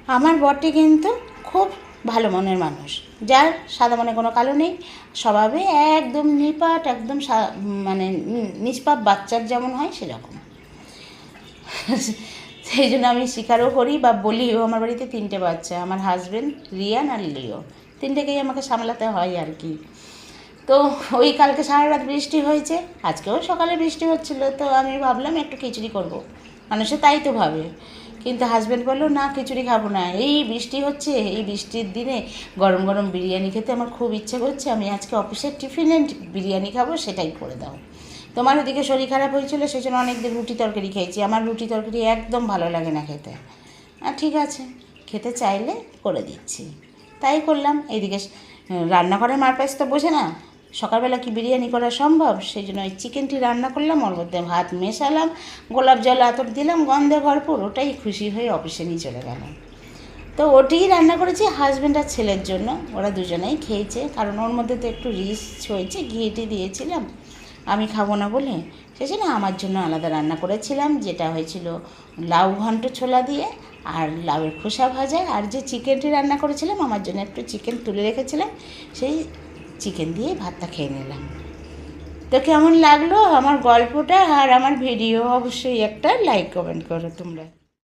আমার বরটি কিন্তু খুব ভালো মনের মানুষ, যার সাদা মনে কোনো কালো নেই, স্বভাবে একদম নিপাট, একদম মানে নিষ্পাপ বাচ্চার যেমন হয় সেরকম। সেই জন্য আমি স্বীকারও করি বা বলিও। আমার বাড়িতে 3টে বাচ্চা, আমার হাজব্যান্ড, রিয়ান আর লিও, 3টেকেই আমাকে সামলাতে হয় আর কি। তো ওই কালকে সারা রাত বৃষ্টি হয়েছে, আজকেও সকালে বৃষ্টি হচ্ছিলো, তো আমি ভাবলাম একটু খিচুড়ি করব। মানুষে তাই তো ভাবে, কিন্তু হাজব্যান্ড বললো না খিচুড়ি খাবো না, এই বৃষ্টি হচ্ছে, এই বৃষ্টির দিনে গরম গরম বিরিয়ানি খেতে আমার খুব ইচ্ছে করছে, আমি আজকে অফিসের টিফিনে বিরিয়ানি খাবো, সেটাই করে দাও। তোমার ওদিকে শরীর খারাপ হয়েছিল, সেই জন্য অনেকদিন রুটি তরকারি খেয়েছি, আমার রুটি তরকারি একদম ভালো লাগে না খেতে। ঠিক আছে, খেতে চাইলে করে দিচ্ছি, তাই করলাম। এইদিকে রান্নাঘরে মারপাশ তো বোঝে না সকালবেলা কি বিরিয়ানি করা সম্ভব, সেই জন্য ওই চিকেনটি রান্না করলাম, ওর মধ্যে ভাত মেশালাম, গোলাপ জল আতর দিলাম, গন্ধে ভরপুর, ওটাই খুশি হয়ে অফিসে নিয়ে চলে গেলাম। তো ওটিই রান্না করেছি হাজব্যান্ড আর ছেলের জন্য, ওরা দুজনেই খেয়েছে, কারণ ওর মধ্যে তো একটু রিচ হয়েছে, ঘিটি দিয়েছিলাম, আমি খাবো না বলে, সেই জন্য আমার জন্য আলাদা রান্না করেছিলাম, যেটা হয়েছিল লাউ ঘন্ট ছোলা দিয়ে আর লাউয়ের খোসা ভাজা, আর যে চিকেনটি রান্না করেছিলাম আমার জন্য একটু চিকেন তুলে রেখেছিলাম, সেই চিকেন দিয়ে ভাতটা খেয়ে নিলাম। তো কেমন লাগলো আমার গল্পটা আর আমার ভিডিও, অবশ্যই একটা লাইক কমেন্ট করো তোমরা।